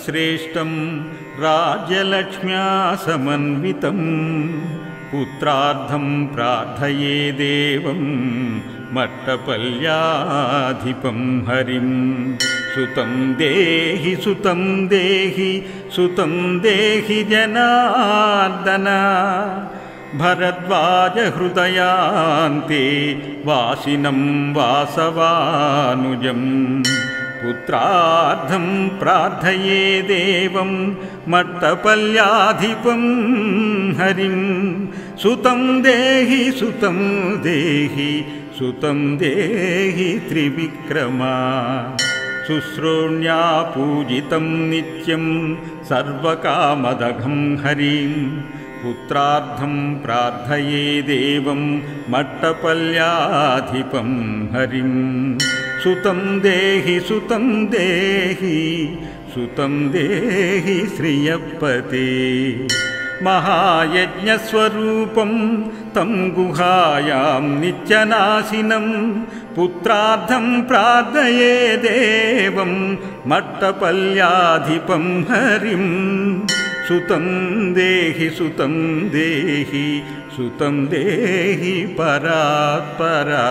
श्रेष्ठं राज्यलक्ष्म्या समन्वितं पुत्रार्थं प्रार्थये देवं मट्टपल्याधिपं हरिं सुतं देहि सुतं देहि जनार्दन भरद्वाज हृदयान्ते वासिनं वासवानुजं पुत्रार्थं प्रार्थये देवं मट्टपल्याधिपं हरिं सुतं देहि त्रिविक्रमा शुश्रूण्या पूजितं नित्यं सर्वकामदघं हरिं पुत्रार्थं प्रार्थये देवं मट्टपल्याधिपं हरिं सुतं देहि श्रियपते महायज्ञस्वरूपं तं गुहायां नित्यनाशिनं पुत्रार्थं प्रार्थये देवं मट्टपल्याधिपं हरिं सुतं देहि परात्परा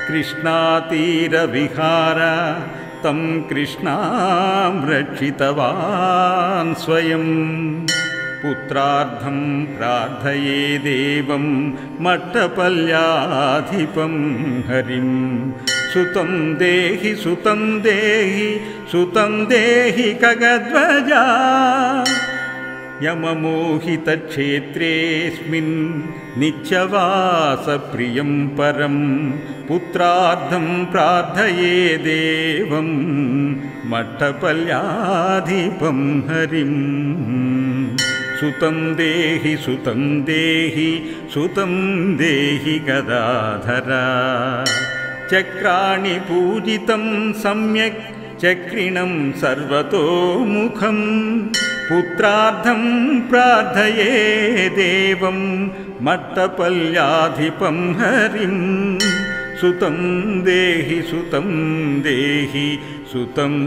कृष्णातीरविहार तं कृष्णां रक्षितवान् स्वयं पुत्रार्थं प्रार्थये देवं मट्टपल्याधिपं हरिं सुतं देहि खगध्वजा यममोहितक्षेत्रेऽस्मिन् नित्यवासप्रियं परं पुत्रार्थं प्रार्थये देवं मट्टपल्याधिपं हरिं सुतं देहि गदाधरा चक्राणि पूजितं सम्यक् चक्रिणं सर्वतोमुखं पुत्रार्थं प्रार्थये देवं मट्टपल्याधिपं हरिं सुतं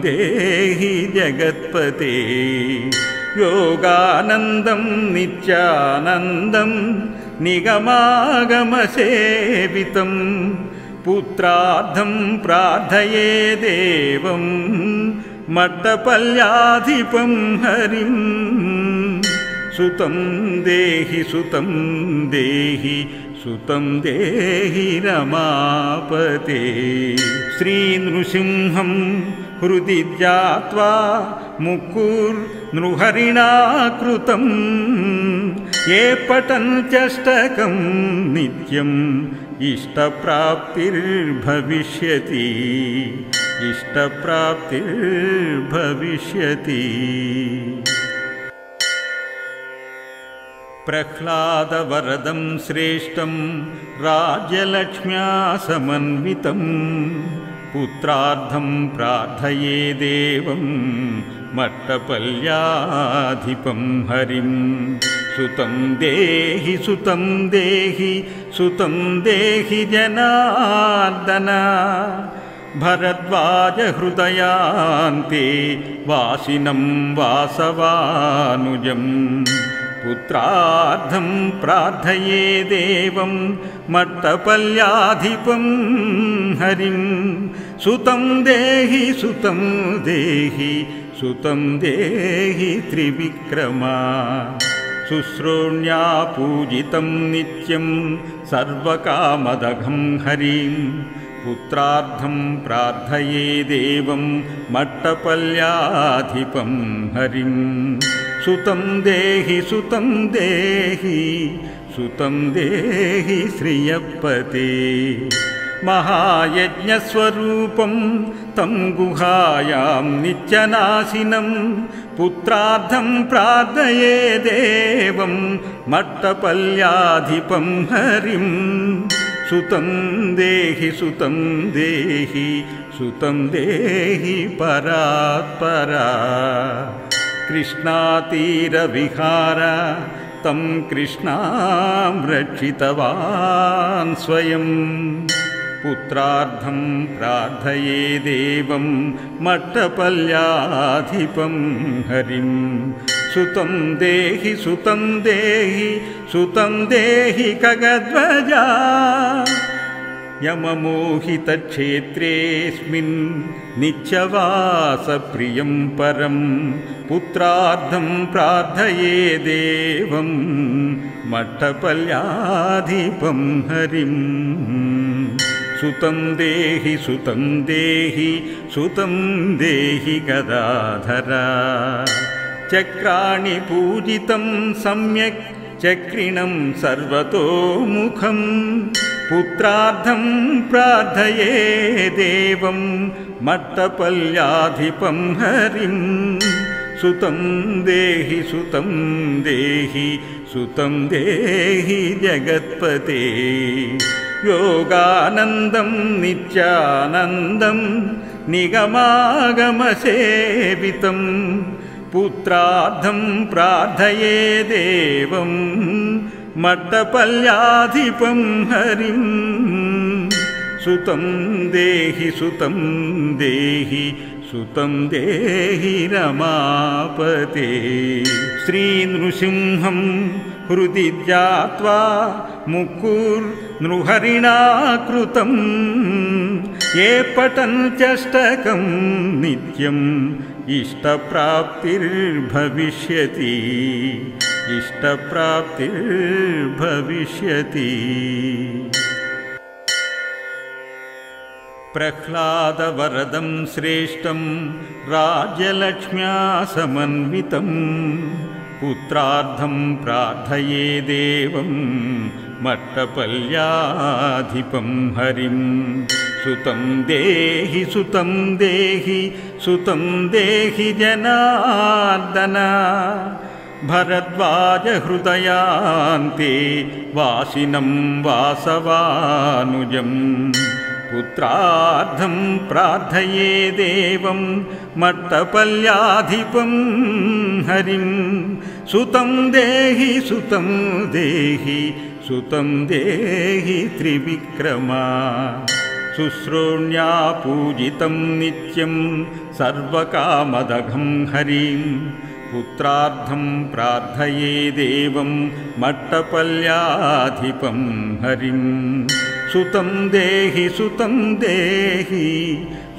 देहि जगत्पते योगानन्दं नित्यानन्दं निगमागमसेवितं पुत्रार्थं प्रार्थये देवं मट्टपल्याधिपं हरिं सुतं देहि रमापते श्रीनृसिंहं हृदि ध्यात्वा मुकुर्नृहरिणा कृतं ये पठन्त्यष्टकं नित्यम् इष्टप्राप्तिर्भविष्यति प्रह्लादवरदं श्रेष्ठं राज्यलक्ष्म्या समन्वितं पुत्रार्थं प्रार्थये देवं मट्टपल्याधिपं हरिं सुतं देहि जनार्दन भरद्वाज हृदयान्ते वासिनं वासवानुजं पुत्रार्थं प्रार्थये देवं मट्टपल्याधिपं हरिं सुतं देहि त्रिविक्रमा शुश्रूण्या पूजितं नित्यं सर्वकामदघं हरिं पुत्रार्थं प्रार्थये देवं मट्टपल्याधिपं हरिं सुतं देहि श्रियपते महायज्ञस्वरूपं तं गुहायां नित्यनाशिनं पुत्रार्थं प्रार्थये देवं मट्टपल्याधिपं हरिं सुतं देहि परात्परा कृष्णातीरविहार तं कृष्णां रक्षितवान् स्वयं पुत्रार्थं प्रार्थये देवं मट्टपल्याधिपं हरिं सुतं देहि सुतं देहि सुतं देहि खगध्वजा यममोहितक्षेत्रेऽस्मिन् नित्यवासप्रियं परं पुत्रार्थं प्रार्थये देवं मट्टपल्याधिपं हरिं सुतं देहि सुतं देहि सुतं देहि गदाधरा चक्राणि पूजितं सम्यक् चक्रिणं सर्वतोमुखं पुत्रार्थं प्रार्थये देवं मट्टपल्याधिपं हरिं सुतं देहि सुतं देहि सुतं देहि जगत्पते योगानन्दं नित्यानन्दं निगमागमसेवितं पुत्रार्थं प्रार्थये देवं मट्टपल्याधिपं हरिं सुतं देहि सुतं देहि सुतं देहि रमापते श्रीनृसिंहं हृदि ध्यात्वा मुकुर्नृहरिणा कृतं ये पठन्त्यष्टकं नित्यम् इष्टप्राप्तिर्भविष्यति इष्टप्राप्तिर्भविष्यति प्रह्लादवरदं श्रेष्ठं राज्यलक्ष्म्या समन्वितं पुत्रार्थं प्रार्थये देवं मट्टपल्याधिपं हरिं सुतं देहि सुतं देहि सुतं देहि जनार्दन भरद्वाजहृदयान्ते वासिनं वासवानुजम् पुत्रार्थं प्रार्थये देवं मट्टपल्याधिपं हरिं सुतं देहि सुतं देहि सुतं देहि त्रिविक्रमा शुश्रूण्या पूजितं नित्यं सर्वकामदघं हरिं पुत्रार्थं प्रार्थये देवं मट्टपल्याधिपं हरिं सुतं देहि सुतं देहि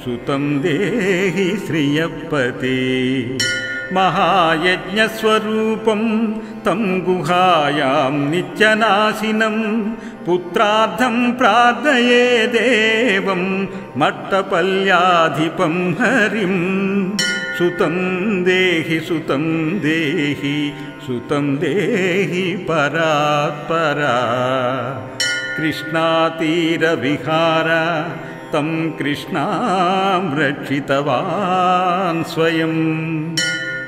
सुतं देहि श्रियपते महायज्ञस्वरूपं तं गुहायां नित्यनाशिनं पुत्रार्थं प्रार्थये देवं मट्टपल्याधिपं हरिं सुतं देहि सुतं देहि सुतं देहि परात्परा कृष्णातीरविहार तं कृष्णां रक्षितवान् स्वयं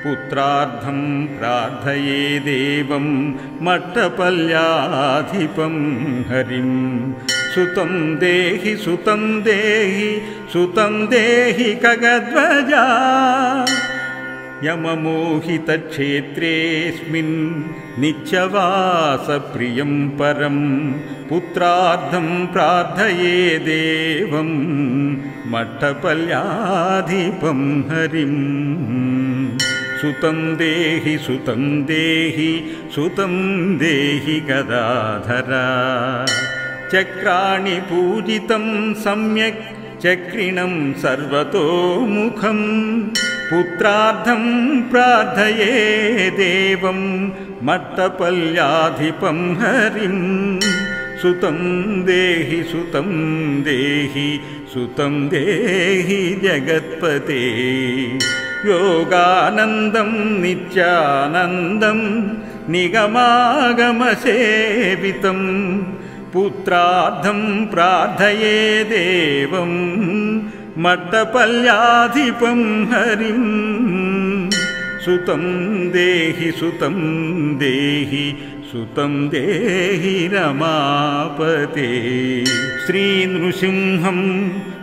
पुत्रार्थं प्रार्थये देवं मट्टपल्याधिपं हरिं सुतं देहि सुतं देहि सुतं देहि खगध्वजा यममोहितक्षेत्रेऽस्मिन् नित्यवासप्रियं परं पुत्रार्थं प्रार्थये देवं मट्टपल्याधिपं हरिं सुतं देहि सुतं देहि सुतं देहि गदाधरा चक्राणि पूजितं सम्यक् चक्रिणं सर्वतोमुखं पुत्रार्थं प्रार्थये देवं मट्टपल्याधिपं हरिं सुतं देहि सुतं देहि सुतं देहि जगत्पते योगानन्दं नित्यानन्दं निगमागमसेवितं पुत्रार्थं प्रार्थये देवं मट्टपल्याधिपं हरिं सुतं देहि सुतं देहि सुतं देहि रमापते श्रीनृसिंहं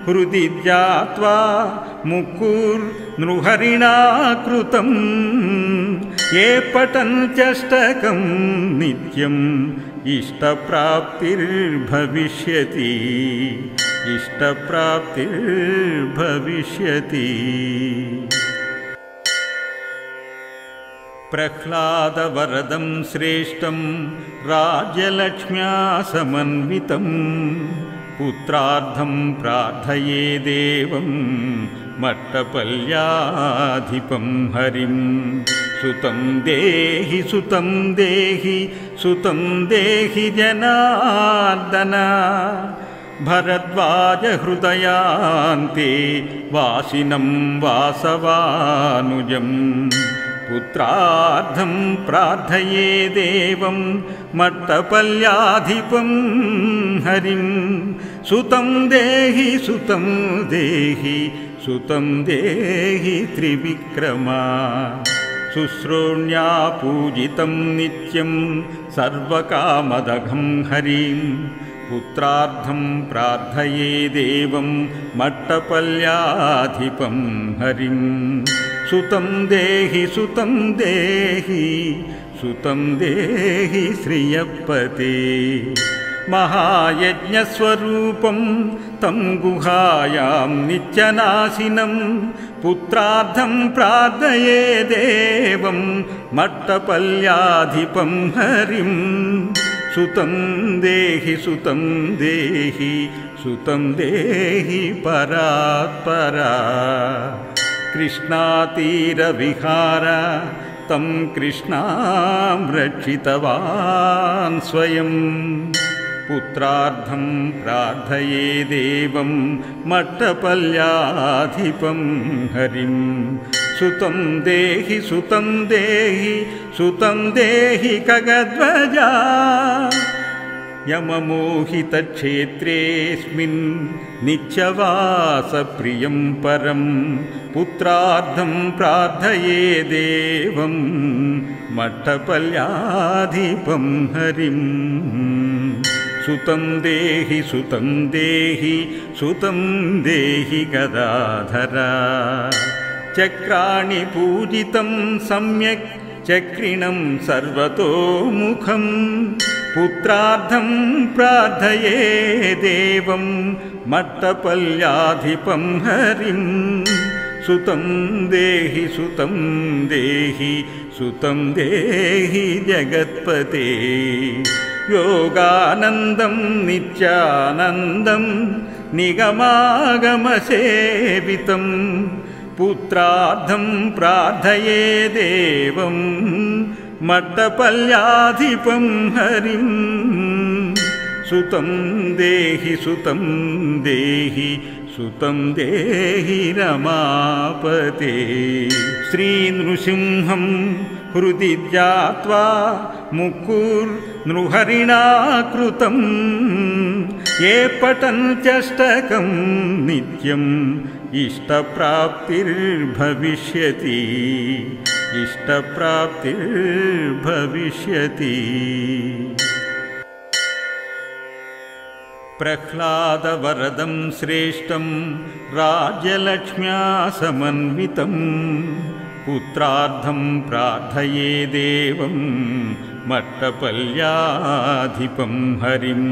हृदि ध्यात्वा मुकुर्नृहरिणा कृतं ये पठन्त्यष्टकं नित्यम् इष्टप्राप्तिर्भविष्यति इष्टप्राप्तिर्भविष्यति। प्रह्लादवरदं श्रेष्ठं राज्यलक्ष्म्या समन्वितं पुत्रार्थं प्रार्थये देवं मट्टपल्याधिपं हरिं। सुतं देहि सुतं देहि सुतं देहि जनार्दन भरद्वाजहृदयान्ते वासिनं वासवानुजम्। पुत्रार्थं प्रार्थये देवं मट्टपल्याधिपं हरिं। सुतं देहि सुतं देहि सुतं देहि त्रिविक्रमा। शुश्रोण्या पूजितं नित्यं सर्वकामदघं हरिं। पुत्रार्थं प्रार्थये देवं मट्टपल्याधिपं हरिं। सुतं देहि सुतं देहि सुतं देहि श्रियपते। महायज्ञस्वरूपं तं गुहायां नित्यनाशिनं पुत्रार्थं प्रार्थये देवं मट्टपल्याधिपं हरिं। सुतं देहि सुतं देहि सुतं देहि परात्परा। कृष्णातीरविहार तं कृष्णां रक्षितवान् स्वयं। पुत्रार्थं प्रार्थये देवं मट्टपल्याधिपं हरिं। सुतं देहि सुतं देहि सुतं देहि खगध्वजा। यममोहितक्षेत्रेऽस्मिन् नित्यवासप्रियं परं पुत्रार्थं प्रार्थये देवं मट्टपल्याधिपं हरिं। सुतं देहि सुतं देहि सुतं देहि गदाधरा। चक्राणि पूजितं सम्यक् चक्रिणं सर्वतोमुखं पुत्रार्थं प्रार्थये देवं मट्टपल्याधिपं हरिं। सुतं देहि सुतं देहि सुतं देहि जगत्पते। योगानन्दं नित्यानन्दं निगमागमसेवितं पुत्रार्थं प्रार्थये देवं मट्टपल्याधिपं हरिं। सुतं देहि सुतं देहि सुतं देहि रमापते। श्रीनृसिंहं हृदि ध्यात्वा मुकुर्नृहरिणा कृतं ये पठन्त्यष्टकं नित्यम् इष्टप्राप्तिर्भविष्यति इष्टप्राप्तिर्भविष्यति। प्रह्लादवरदं श्रेष्ठं राज्यलक्ष्म्या समन्वितं पुत्रार्थं प्रार्थये देवं मट्टपल्याधिपं हरिं।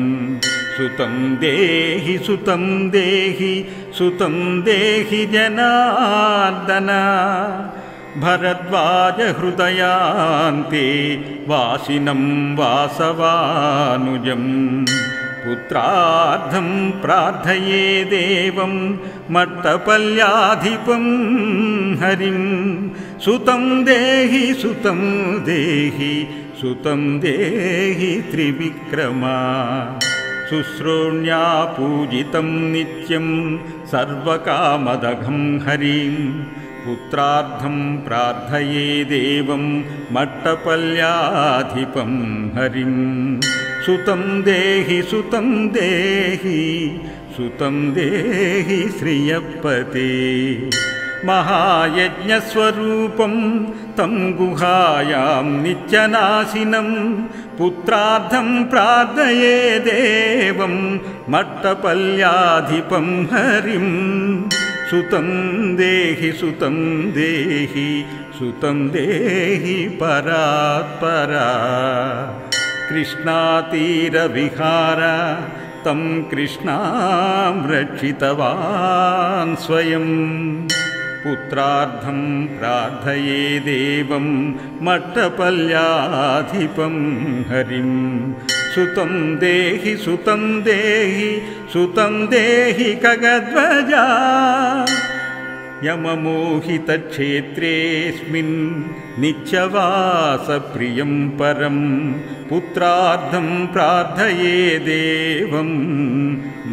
सुतं देहि सुतं देहि सुतं देहि जनार्दन भरद्वाजहृदयान्ते वासिनं वासवानुजम्। पुत्रार्थं प्रार्थये देवं मट्टपल्याधिपं हरिं। सुतं देहि सुतं देहि सुतं देहि त्रिविक्रमा। शुश्रोण्या पूजितं नित्यं सर्वकामदघं हरिं। पुत्रार्थं प्रार्थये देवं मट्टपल्याधिपं हरिं। सुतं देहि सुतं देहि सुतं देहि श्रियपते। महायज्ञस्वरूपं तं गुहायां नित्यनाशिनं पुत्रार्थं प्रार्थये देवं मट्टपल्याधिपं हरिं। सुतं देहि सुतं देहि सुतं देहि परात्परा। कृष्णातीरविहार तं कृष्णां रक्षितवान् स्वयं पुत्रार्थं प्रार्थये देवं मट्टपल्याधिपं हरिं सुतं देहि सुतं देहि सुतं देहि खगध्वजा यममोहितक्षेत्रेऽस्मिन् नित्यवासप्रियं परं पुत्रार्थं प्रार्थये देवं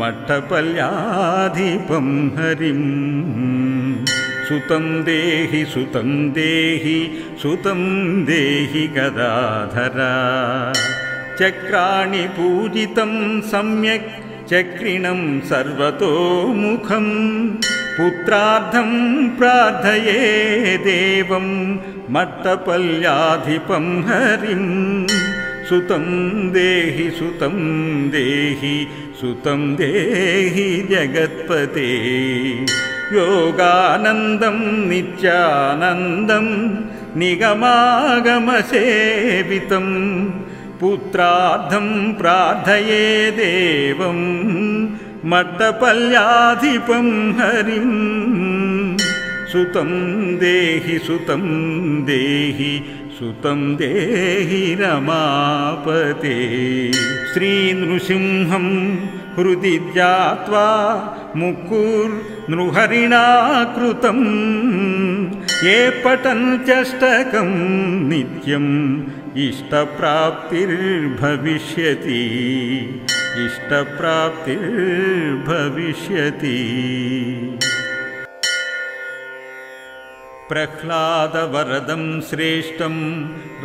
मट्टपल्याधिपं हरिं सुतं देहि सुतं देहि सुतं देहि गदाधरा चक्राणि पूजितं सम्यक् चक्रिणं सर्वतोमुखं पुत्रार्थं प्रार्थये देवं मट्टपल्याधिपं हरिं सुतं देहि सुतं देहि सुतं देहि जगत्पते योगानन्दं नित्यानन्दं निगमागमसेवितं पुत्रार्थं प्रार्थये देवं मट्टपल्याधिपं हरिं सुतं देहि सुतं देहि सुतं देहि रमापते श्रीनृसिंहं हृदि ध्यात्वा मुकुर्नृहरिणा कृतं ये पठन्त्यष्टकं नित्यम् इष्टप्राप्तिर्भविष्यति इष्टप्राप्तिर्भविष्यति प्रह्लादवरदं श्रेष्ठं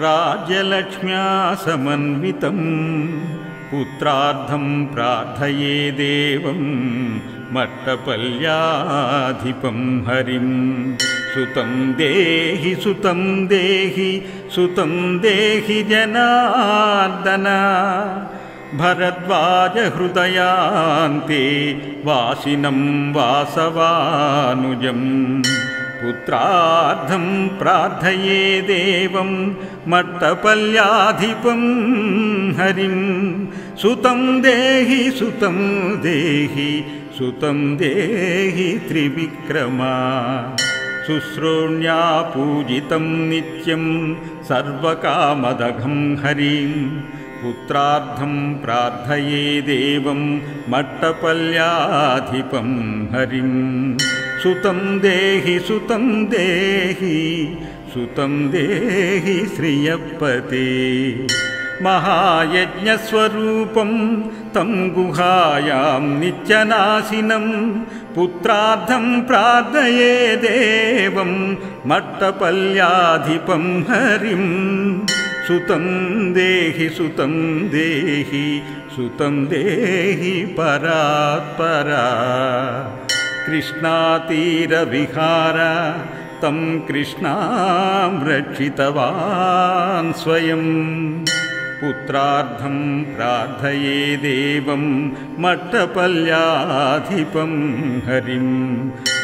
राज्यलक्ष्म्या समन्वितं पुत्रार्थं प्रार्थये देवं मट्टपल्याधिपं हरिं सुतं देहि सुतं देहि सुतं देहि जनार्दन भरद्वाजहृदयान्ते वासिनं वासवानुजम् पुत्रार्थं प्रार्थये देवं मट्टपल्याधिपं हरिं सुतं देहि सुतं देहि सुतं देहि त्रिविक्रमा शुश्रोण्या पूजितं नित्यं सर्वकामदघं हरिं पुत्रार्थं प्रार्थये देवं मट्टपल्याधिपं हरिं सुतं देहि सुतं देहि सुतं देहि श्रियपते महायज्ञस्वरूपं तं गुहायां नित्यनाशिनं पुत्रार्थं प्रार्थये देवं मट्टपल्याधिपं हरिं सुतं देहि सुतं देहि सुतं देहि परात्परा कृष्णातीरविहार तं कृष्णां रक्षितवान् स्वयं पुत्रार्थं प्रार्थये देवं मट्टपल्याधिपं हरिं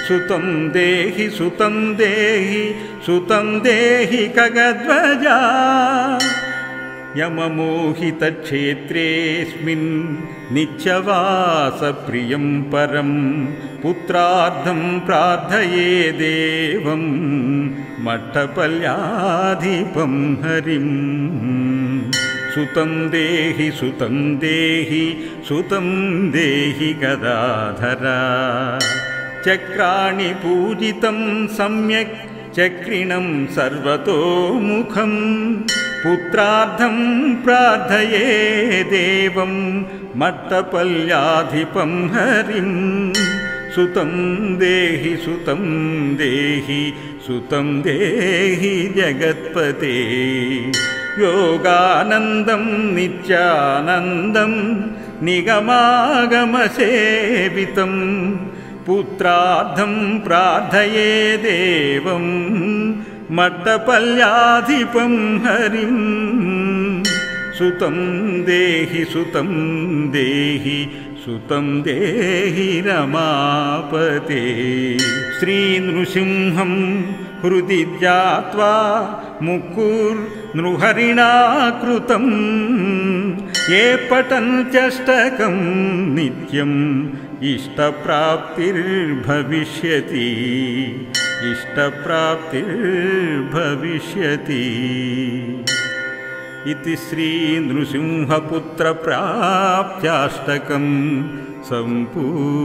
सुतं देहि सुतं देहि सुतं देहि खगध्वजा यममोहितक्षेत्रेऽस्मिन् नित्यवासप्रियं परं पुत्रार्थं प्रार्थये देवं मट्टपल्याधिपं हरिं सुतं देहि सुतं देहि सुतं देहि गदाधरा चक्राणि पूजितं सम्यक् चक्रिणं सर्वतोमुखं पुत्रार्थं प्रार्थये देवं मट्टपल्याधिपं हरिं सुतं देहि सुतं देहि सुतं देहि जगत्पते योगानन्दं नित्यानन्दं निगमागमसेवितं पुत्रार्थं प्रार्थये देवं मट्टपल्याधिपं हरिं सुतं देहि सुतं देहि सुतं देहि रमापते श्रीनृसिंहं హృది ధ్యాత్వా ముకుర్నృహరిణా కృతం ఏ పఠంత్యష్టకం నిత్యం ఇష్టప్రాప్తిర్భవిష్యతి ఇష్టప్రాప్తిర్భవిష్యతి. इति श्री नृसिंहपुत्र प्राप्त्याष्टकं सम्पूर्णम्.